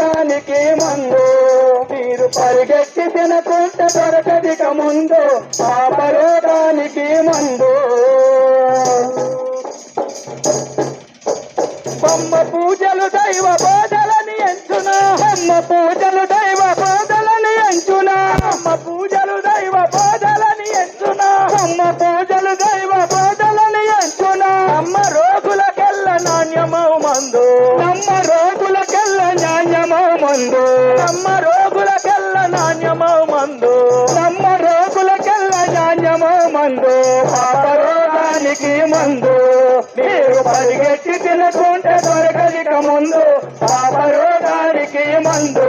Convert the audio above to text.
రోగానికి మందు మీరు పరిగెత్తి తినకుంటే దొరకదిక ముందు పాప రోగానికి మందు బొమ్మ పూజలు దైవ బోధలని ఎంచునా బొమ్మ పూజలు దైవ బోధలని ఎంచునా బొమ్మ పూజలు దైవ బోధలని ఎంచునా బొమ్మ పూజలు దైవ బోధలని ఎంచునా అమ్మ రోగులకెల్ల నాణ్యమౌ మందు నమ్మ రోగులకెల్ల నాణ్యమౌ మందు నమ్మ రోగులకెల్ల నాణ్యమౌ మందు నమ్మ రోగులకెల్ల నాణ్యమౌ మందు పాప రోగానికి మందు మీరు పరిగెత్తి తినకుంటే దొరకదిక ముందు పాప రోగానికి మందు